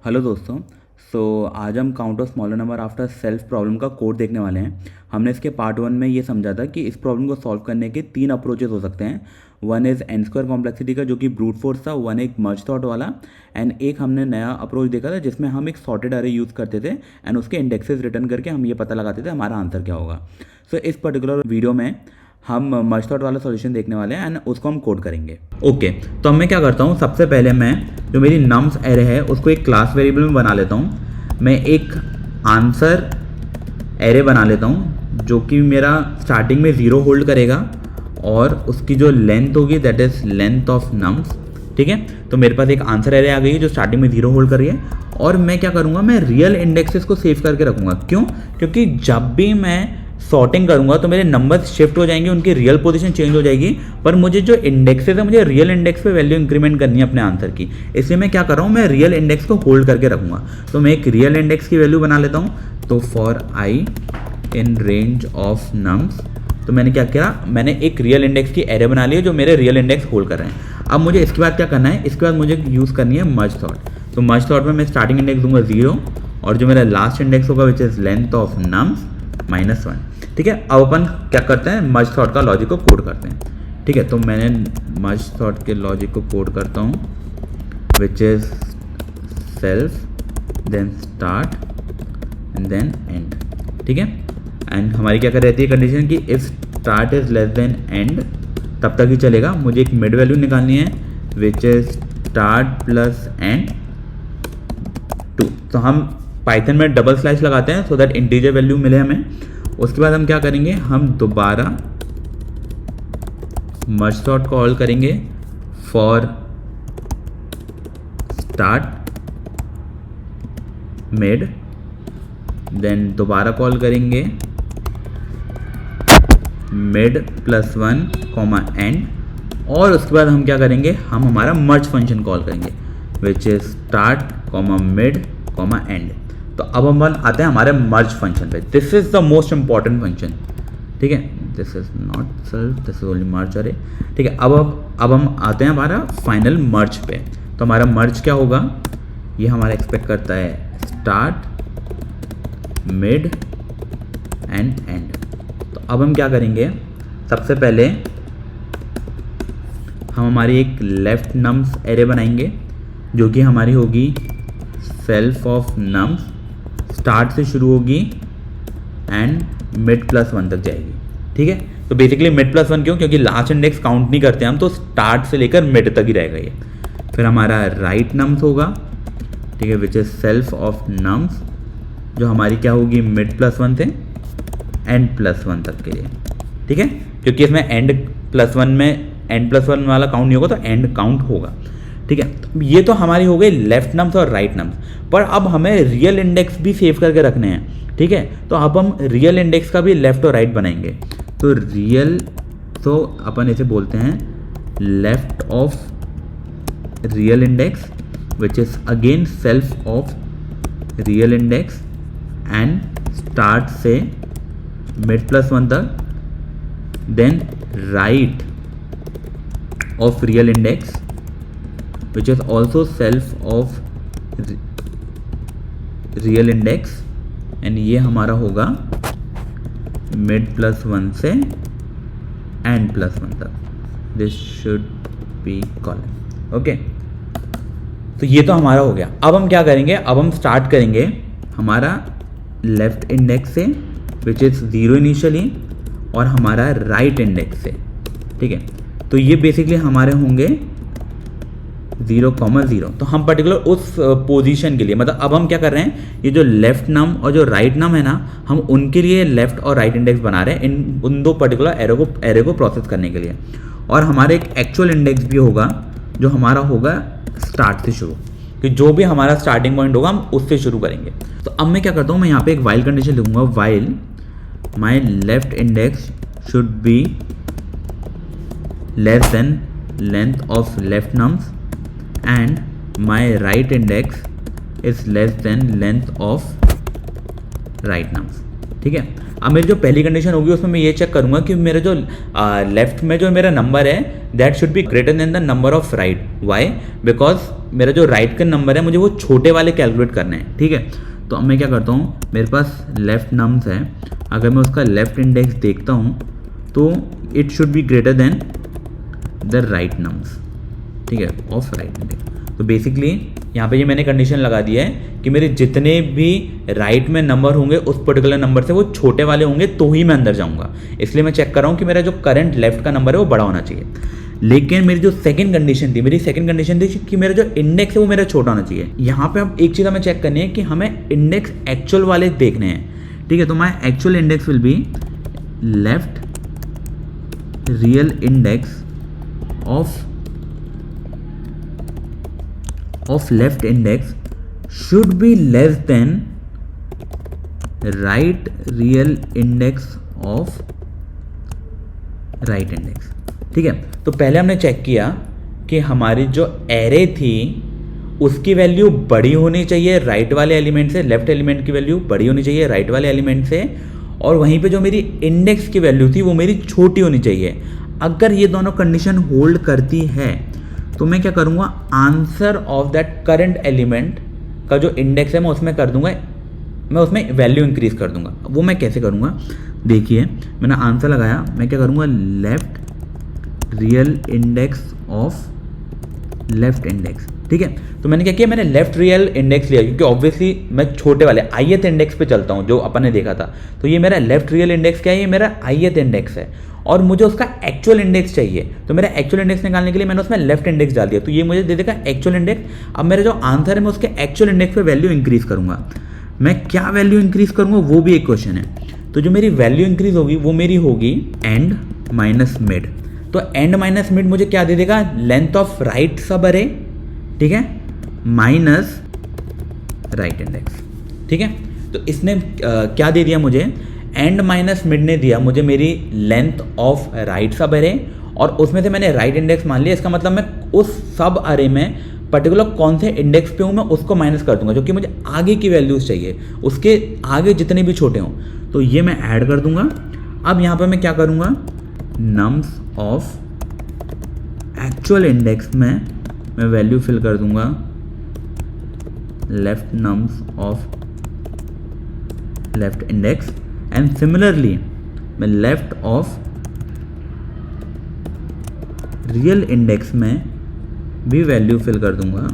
Hello दोस्तों। आज हम count of smaller number after self problem का कोड देखने वाले हैं। हमने इसके पार्ट 1 में ये समझा था कि इस प्रॉब्लम को सॉल्व करने के 3 अप्रोचेस हो सकते हैं। One is an square complexity का, जो कि ब्रूट फोर्स था। वन एक मर्ज थॉट वाला, एंड एक हमने नया अप्रोच देखा था जिसमें हम एक सॉर्टेड अरे यूज़ करते थे एंड उसके इंडेक्सेस रिटर्न करके हम ये पता लगाते थे हमारा आंसर क्या होगा। इस पर्टिकुलर वीडियो में हम मर्ज थॉट वाला सॉल्यूशन देखने वाले हैं एंड उसको हम कोड करेंगे। ओके, तो अब मैं क्या करता हूँ, सबसे पहले मैं जो मेरी नम्स एरे है उसको एक क्लास वेरिएबल में बना लेता हूँ। मैं एक आंसर एरे बना लेता हूँ जो कि मेरा स्टार्टिंग में 0 होल्ड करेगा और उसकी जो लेंथ होगी that is length of nums. ठीक है, तो मेरे पास एक आंसर एरे आ गई है जो स्टार्टिंग में 0 होल्ड कर रही है। और मैं क्या करूँगा, मैं रियल इंडेक्सेस को सेव करके रखूँगा। क्यों? क्योंकि जब भी मैं सॉर्टिंग करूंगा तो मेरे नंबर्स शिफ्ट हो जाएंगे, उनकी रियल पोजीशन चेंज हो जाएगी, पर मुझे जो इंडेक्सेस है मुझे रियल इंडेक्स पे वैल्यू इंक्रीमेंट करनी है अपने आंसर की। इसलिए मैं क्या कर रहा हूँ, मैं रियल इंडेक्स को होल्ड करके रखूंगा। तो मैं एक रियल इंडेक्स की वैल्यू बना लेता हूँ। तो for I in range of nums, तो मैंने क्या किया, मैंने एक रियल इंडेक्स की एरे बना ली है जो मेरे रियल इंडेक्स होल्ड कर रहे हैं। अब मुझे इसके बाद क्या करना है, इसके बाद मुझे यूज़ करनी है मर्ज थॉट। तो मर्ज थॉट में मैं स्टार्टिंग इंडेक्स दूंगा 0 और जो मेरा लास्ट इंडेक्स होगा which is length of nums -1। ठीक है, अब अपन क्या करते हैं, मर्ज थॉट का लॉजिक को कोड करते हैं। ठीक है, तो मैंने मर्ज थॉट के लॉजिक को कोड करता हूँ which is self then start and then end. ठीक है, एंड हमारी क्या कर रहती है कंडीशन की, if start is less than and तब तक ही चलेगा। मुझे एक मिड वैल्यू निकालनी है विच इज स्टार्ट प्लस एंड 2। तो हम पाइथन में डबल स्लैश लगाते हैं सो दैट इंटीजर वैल्यू मिले हमें। उसके बाद हम क्या करेंगे, हम दोबारा मर्ज थॉट कॉल करेंगे फॉर स्टार्ट मिड, देन दोबारा कॉल करेंगे मिड +1 कॉमा एंड, और उसके बाद हम क्या करेंगे, हम हमारा मर्ज फंक्शन कॉल करेंगे which is start comma mid comma end. तो अब हम आते हैं हमारे मर्ज फंक्शन पे। This is the most important function. ठीक है, this is not self, this is only merge array. ठीक है, अब हम आते हैं हमारा फाइनल मर्ज पे। तो हमारा मर्ज क्या होगा, ये हमारा एक्सपेक्ट करता है स्टार्ट मिड एंड एंड। तो अब हम क्या करेंगे, सबसे पहले हम हमारी एक लेफ्ट नम्स एरे बनाएंगे जो कि हमारी होगी सेल्फ ऑफ नम्स, स्टार्ट से शुरू होगी एंड मिड +1 तक जाएगी। ठीक है, तो बेसिकली मिड +1 क्यों, क्योंकि लास्ट इंडेक्स काउंट नहीं करते हम, तो स्टार्ट से लेकर मिड तक ही रहेगा ये। फिर हमारा राइट नम्स होगा, ठीक है, which is self of nums, जो हमारी क्या होगी मिड +1 से एंड +1 तक के लिए। ठीक है, क्योंकि इसमें एंड +1 में एंड +1 वाला काउंट नहीं होगा तो एंड काउंट होगा। ठीक है, तो ये तो हमारी हो गई लेफ्ट नम्स और राइट नम्स, पर अब हमें रियल इंडेक्स भी सेव करके रखने हैं। ठीक है, तो अब हम रियल इंडेक्स का भी लेफ्ट और राइट बनाएंगे। तो रियल, तो अपन इसे बोलते हैं left of real index which is again self of real index and start से मिड +1 तक, then right of real index which is also self of real index, and ये हमारा होगा mid +1 से and +1 तक। this should be column। Okay, तो ये तो हमारा हो गया। अब हम क्या करेंगे, अब हम स्टार्ट करेंगे हमारा लेफ्ट इंडेक्स से विच इज़ 0 इनिशियली और हमारा राइट इंडेक्स से। ठीक है, तो ये बेसिकली हमारे होंगे 0,0। तो हम पर्टिकुलर उस पोजीशन के लिए, मतलब अब हम क्या कर रहे हैं, ये जो लेफ्ट नम और जो राइट नम है ना, हम उनके लिए लेफ्ट और राइट इंडेक्स बना रहे हैं उन दो पर्टिकुलर एरे को प्रोसेस करने के लिए। और हमारे एक एक्चुअल इंडेक्स भी होगा जो हमारा होगा स्टार्ट से शुरू, कि जो भी हमारा स्टार्टिंग पॉइंट होगा हम उससे शुरू करेंगे। तो अब मैं क्या करता हूँ, मैं यहाँ पे एक वाइल कंडीशन लिखूंगा, while my left index should be less than length of left nums and my right index is less than length of right nums। ठीक है। अब मेरी जो पहली कंडीशन होगी उसमें मैं ये चेक करूंगा कि मेरा जो लेफ्ट में जो मेरा नंबर है that should be greater than the number of right. Why? Because मेरा जो राइट का नंबर है मुझे वो छोटे वाले कैलकुलेट करने हैं। ठीक है, तो अब मैं क्या करता हूँ, मेरे पास लेफ्ट नम्स है, अगर मैं उसका लेफ्ट इंडेक्स देखता हूँ तो it should be greater than the right nums. ठीक है, ऑफ राइट इंडेक्स। तो बेसिकली यहाँ पे ये मैंने कंडीशन लगा दी है कि मेरे जितने भी राइट में नंबर होंगे उस पर्टिकुलर नंबर से वो छोटे वाले होंगे तो ही मैं अंदर जाऊँगा। इसलिए मैं चेक कर रहा हूँ कि मेरा जो करंट लेफ्ट का नंबर है वो बड़ा होना चाहिए। लेकिन मेरी जो सेकंड कंडीशन थी, मेरी सेकंड कंडीशन थी कि मेरा जो इंडेक्स है वो मेरा छोटा होना चाहिए। यहाँ पे अब एक चीज़ हमें चेक करनी है कि हमें इंडेक्स एक्चुअल वाले देखने हैं। ठीक है, तो my actual index will be left real index of left index should be less than right real index of right index। ठीक है, तो पहले हमने चेक किया कि हमारी जो एरे थी उसकी वैल्यू बड़ी होनी चाहिए राइट वाले एलिमेंट से, लेफ्ट एलिमेंट की वैल्यू बड़ी होनी चाहिए राइट वाले एलिमेंट से, और वहीं पे जो मेरी इंडेक्स की वैल्यू थी वो मेरी छोटी होनी चाहिए। अगर ये दोनों कंडीशन होल्ड करती है तो मैं क्या करूँगा, answer of that current element का जो इंडेक्स है मैं उसमें कर दूंगा, मैं उसमें वैल्यू इंक्रीज कर दूंगा। वो मैं कैसे करूँगा, देखिए मैंने आंसर लगाया, मैं क्या करूँगा, left real index of left index. ठीक है, तो मैंने क्या किया, मैंने लेफ्ट रियल इंडेक्स लिया क्योंकि ऑब्वियसली मैं छोटे वाले ith इंडेक्स पे चलता हूँ जो अपन ने देखा था। तो ये मेरा लेफ्ट रियल इंडेक्स क्या है, ये मेरा ith इंडेक्स है और मुझे उसका एक्चुअल इंडेक्स चाहिए। तो मेरा एक्चुअल इंडेक्स निकालने के लिए मैंने उसमें लेफ्ट इंडेक्स डाल दिया, तो ये मुझे दे देगा एक्चुअल इंडेक्स। अब मेरा जो आंसर है मैं उसके एक्चुअल इंडेक्स पे वैल्यू इंक्रीज करूंगा। मैं क्या वैल्यू इंक्रीज करूंगा वो भी एक क्वेश्चन है। तो जो मेरी वैल्यू इंक्रीज होगी वो मेरी होगी एंड माइनस मिड। तो एंड माइनस मिड मुझे क्या दे देगा, लेंथ ऑफ राइट सब अरे, ठीक है, माइनस राइट इंडेक्स। ठीक है, तो इसने क्या दे दिया मुझे, एंड माइनस मिड ने दिया मुझे मेरी लेंथ ऑफ राइट सब अरे, और उसमें से मैंने राइट इंडेक्स मान लिया। इसका मतलब मैं उस सब अरे में पर्टिकुलर कौन से इंडेक्स पे हूँ मैं उसको माइनस कर दूंगा, जो कि मुझे आगे की वैल्यूज चाहिए, उसके आगे जितने भी छोटे हों तो ये मैं ऐड कर दूंगा। अब यहाँ पर मैं क्या करूँगा, नम्स ऑफ एक्चुअल इंडेक्स में मैं वैल्यू फिल कर दूंगा left nums of left index, and similarly मैं लेफ्ट ऑफ रियल इंडेक्स में भी वैल्यू फिल कर दूंगा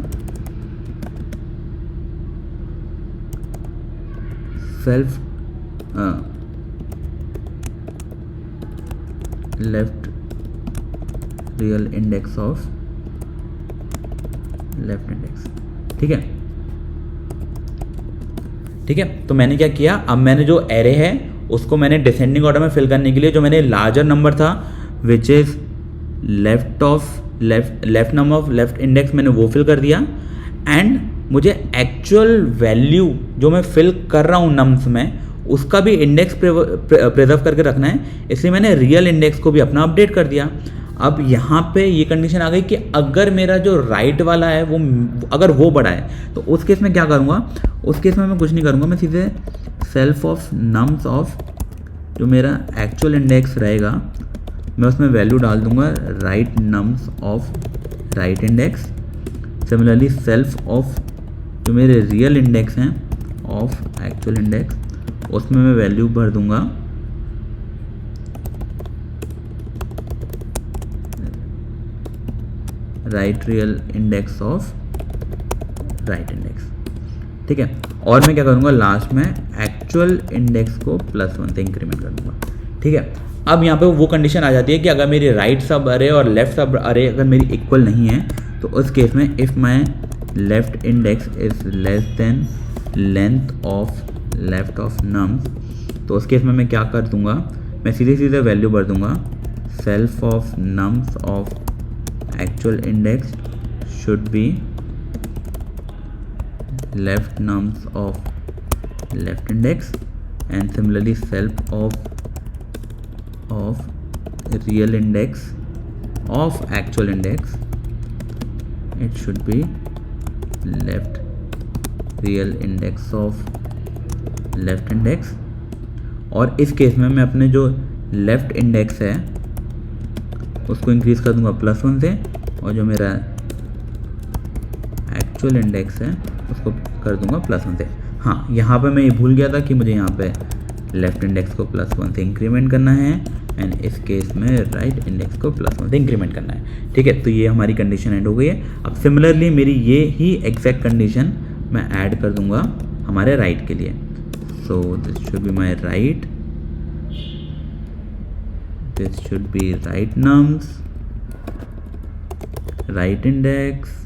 self left real index of left index. ठीक है, ठीक है, तो मैंने क्या किया, अब मैंने जो एरे है उसको मैंने डिसेंडिंग ऑर्डर में फिल करने के लिए जो मैंने लार्जर नंबर था which is left number of left index मैंने वो फिल कर दिया, एंड मुझे एक्चुअल वैल्यू जो मैं फिल कर रहा हूँ नम्स में उसका भी इंडेक्स प्रिजर्व करके रखना है, इसलिए मैंने रियल इंडेक्स को भी अपना अपडेट कर दिया। अब यहाँ पे ये कंडीशन आ गई कि अगर मेरा जो राइट वाला है वो अगर वो बड़ा है तो उस केस में क्या करूँगा, उस केस में मैं कुछ नहीं करूँगा, मैं सीधे सेल्फ ऑफ नम्स ऑफ जो मेरा एक्चुअल इंडेक्स रहेगा मैं उसमें वैल्यू डाल दूंगा right nums of right index. Similarly self of जो मेरे रियल इंडेक्स हैं ऑफ एक्चुअल इंडेक्स उसमें मैं वैल्यू भर दूंगा right real index of right index. ठीक है, और मैं क्या करूँगा, लास्ट में एक्चुअल इंडेक्स को +1 से इंक्रीमेंट कर दूंगा। ठीक है, अब यहाँ पे वो कंडीशन आ जाती है कि अगर मेरी राइट सब अरे और लेफ्ट सब अरे अगर मेरी इक्वल नहीं है तो उस केस में if my left index is less than length of left of nums, तो उस केस में मैं क्या कर दूंगा, मैं सीधे सीधे वैल्यू भर दूंगा self of nums of actual index should be left nums of left index, and similarly self of real index of actual index it should be left real index of left index, और इस case में मैं अपने जो left index है उसको increase कर दूंगा +1 से, और जो मेरा एक्चुअल इंडेक्स है उसको कर दूंगा +1 से। हाँ, यहाँ पे मैं ये भूल गया था कि मुझे यहाँ पे लेफ़्ट इंडेक्स को +1 से इंक्रीमेंट करना है एंड इस केस में राइट इंडेक्स को +1 से इंक्रीमेंट करना है। ठीक है, तो ये हमारी कंडीशन एंड हो गई है। अब सिमिलरली मेरी ये ही एग्जैक्ट कंडीशन मैं ऐड कर दूंगा हमारे राइट के लिए। So this should be my right, this should be right nums, right index,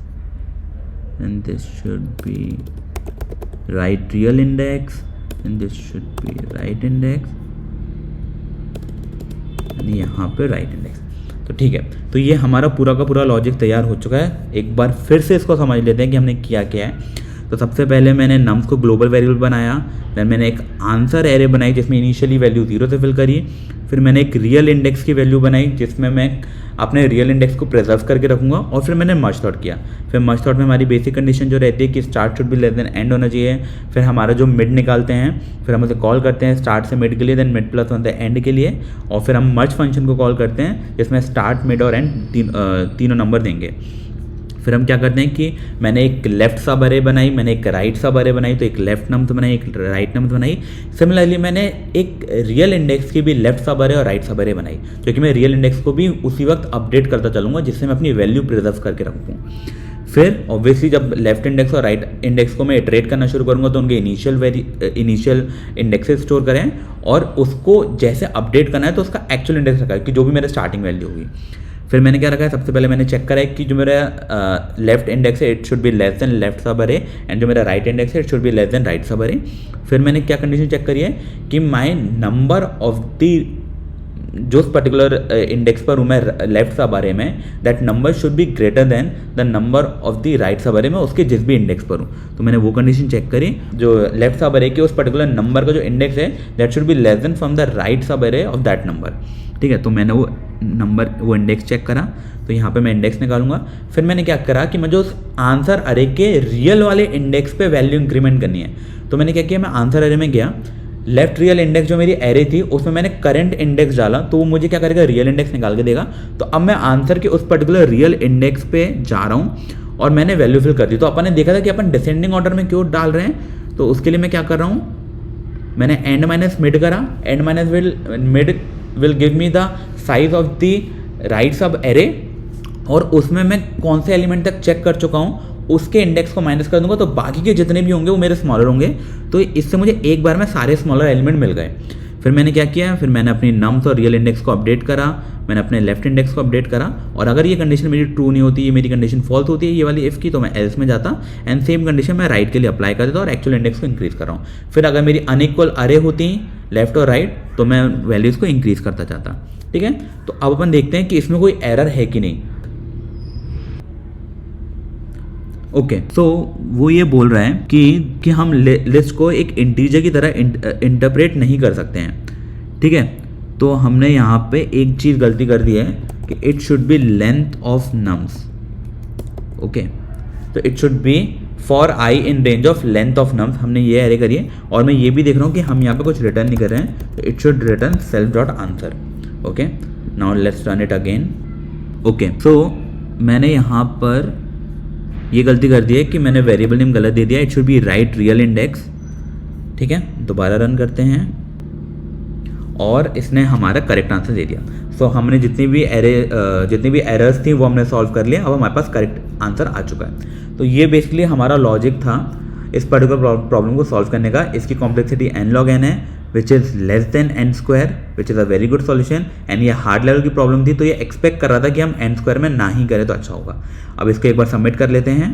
and this should be right real index, and this should be right index, and यहाँ पे right index। तो ठीक है, तो ये हमारा पूरा का पूरा लॉजिक तैयार हो चुका है। एक बार फिर से इसको समझ लेते हैं कि हमने किया क्या है। तो सबसे पहले मैंने नम्स को ग्लोबल वेरिएबल बनाया, देन मैंने एक आंसर एरे बनाई जिसमें इनिशियली वैल्यू 0 से फिल करी, फिर मैंने एक रियल इंडेक्स की वैल्यू बनाई जिसमें मैं अपने रियल इंडेक्स को प्रिजर्व करके रखूंगा, और फिर मैंने मर्ज सॉर्ट किया। फिर मर्ज सॉर्ट में हमारी बेसिक कंडीशन जो रहती है कि start should be less than and होना चाहिए। फिर हमारा जो मिड निकालते हैं, फिर हम उसे कॉल करते हैं स्टार्ट से मिड के लिए, देन मिड +1 से एंड के लिए, और फिर हम मर्ज फंक्शन को कॉल करते हैं जिसमें स्टार्ट मिड और एंड तीनों नंबर देंगे। फिर हम क्या करते हैं कि मैंने एक लेफ्ट सब अरे बनाई, मैंने एक राइट सब अरे बनाई, तो एक लेफ्ट नम्स बनाई, एक राइट नम्स बनाई। सिमिलरली मैंने एक रियल इंडेक्स की भी लेफ्ट सब अरे और राइट सब अरे बनाई, क्योंकि मैं रियल इंडेक्स को भी उसी वक्त अपडेट करता चलूँगा जिससे मैं अपनी वैल्यू प्रिजर्व करके रखूँ। फिर ऑब्वियसली जब लेफ्ट इंडेक्स और राइट इंडेक्स को मैं इटरेट करना शुरू करूँगा तो उनके इनिशियल इंडेक्सेस स्टोर करें, और उसको जैसे अपडेट करना है तो उसका एक्चुअल इंडेक्स रखा है कि जो भी मेरा स्टार्टिंग वैल्यू होगी। फिर मैंने क्या रखा है, सबसे पहले मैंने चेक करा है कि जो मेरा लेफ्ट इंडेक्स है it should be less than left सब अरे, एंड जो मेरा राइट इंडेक्स है it should be less than right सब अरे। फिर मैंने क्या कंडीशन चेक करी है कि माई नंबर ऑफ द जो पर्टिकुलर इंडेक्स पर हूँ मैं लेफ्ट सब अरे में, that number should be greater than the number of the right सब अरे में उसके जिस भी इंडेक्स पर हूँ। तो मैंने वो कंडीशन चेक करी, जो लेफ्ट सब अरे के उस पर्टिकुलर नंबर का जो इंडेक्स है that should be less than from the right सब अरे ऑफ दैट नंबर। ठीक है, तो मैंने वो इंडेक्स चेक करा, तो यहाँ पे मैं इंडेक्स निकालूंगा। फिर मैंने क्या करा कि मुझे उस आंसर अरे के रियल वाले इंडेक्स पे वैल्यू इंक्रीमेंट करनी है। तो मैंने क्या किया, मैं आंसर अरे में गया, लेफ्ट रियल इंडेक्स जो मेरी एरे थी उसमें मैंने करंट इंडेक्स डाला, तो वो मुझे क्या करेगा, रियल इंडेक्स निकाल के देगा। तो अब मैं आंसर के उस पर्टिकुलर रियल इंडेक्स पे जा रहा हूँ और मैंने वैल्यू फिल कर दी। तो अपन ने देखा था कि अपन डिसेंडिंग ऑर्डर में क्यों डाल रहे हैं, तो उसके लिए मैं क्या कर रहा हूँ, मैंने एंड माइनस मिड करा, and minus mid will give me the size of the right सब एरे, और उसमें मैं कौन से एलिमेंट तक चेक कर चुका हूँ उसके इंडेक्स को माइनस कर दूंगा, तो बाकी के जितने भी होंगे वो मेरे स्मॉलर होंगे। तो इससे मुझे एक बार में सारे स्मॉलर एलिमेंट मिल गए। फिर मैंने क्या किया, फिर मैंने अपनी नम्स और रियल इंडेक्स को अपडेट करा, मैंने अपने लेफ्ट इंडेक्स को अपडेट करा, और अगर ये कंडीशन मेरी ट्रू नहीं होती, ये मेरी कंडीशन फॉल्स होती है ये वाली इफ की, तो मैं एल्स में जाता एंड सेम कंडीशन मैं राइट के लिए अप्लाई कर देता और एक्चुअल इंडेक्स को इंक्रीज कर रहा हूँ। फिर अगर मेरी अनइक्वल अरे होती लेफ्ट और राइट तो मैं वैल्यूज़ को इंक्रीज करता जाता। ठीक है, तो अब अपन देखते हैं कि इसमें कोई एरर है कि नहीं। ओके, सो वो ये बोल रहा है कि हम लिस्ट को एक इंटीजर की तरह इंटरप्रेट नहीं कर सकते हैं। ठीक है, तो हमने यहाँ पे एक चीज़ गलती कर दी है कि it should be length of nums. Okay, तो it should be for I in range of length of nums, हमने ये एरे करी है। और मैं ये भी देख रहा हूँ कि हम यहाँ पे कुछ रिटर्न नहीं कर रहे हैं, तो it should return self dot answer. Okay, now let's run it again. Okay, so मैंने यहाँ पर ये गलती कर दी है कि मैंने वेरिएबल नेम गलत दे दिया, it should be right real index. ठीक है, दोबारा रन करते हैं और इसने हमारा करेक्ट आंसर दे दिया। सो हमने जितनी भी एरर्स थी वो हमने सॉल्व कर लिया, अब हमारे पास करेक्ट आंसर आ चुका है। तो ये बेसिकली हमारा लॉजिक था इस पर्टिकुलर प्रॉब्लम को सॉल्व करने का। इसकी कॉम्प्लेक्सिटी n log n है which is less than n square, which is a very good solution. And ये हार्ड लेवल की प्रॉब्लम थी, तो ये एक्सपेक्ट कर रहा था कि हम n स्क्वायर में ना ही करें तो अच्छा होगा। अब इसको एक बार सबमिट कर लेते हैं।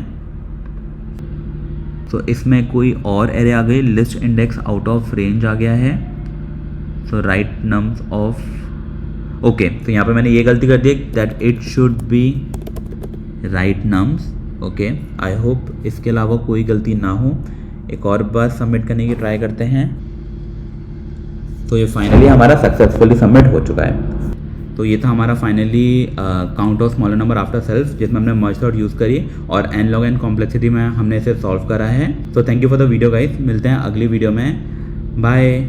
तो इसमें कोई और एरे आ गई, list index out of range आ गया है। So right nums of, okay, तो यहाँ पे मैंने ये गलती कर दी that it should be right nums. Okay, I hope इसके अलावा कोई गलती ना हो। एक और बार सबमिट करने की ट्राई करते हैं। तो ये फाइनली हमारा सक्सेसफुली सबमिट हो चुका है। तो ये था हमारा finally count of smaller number after self, जिसमें हमने मर्ज सॉर्ट यूज़ करी और n log n कॉम्प्लेक्सिटी में हमने इसे सॉल्व करा है। तो thank you for the video guys, मिलते हैं अगली वीडियो में, बाय।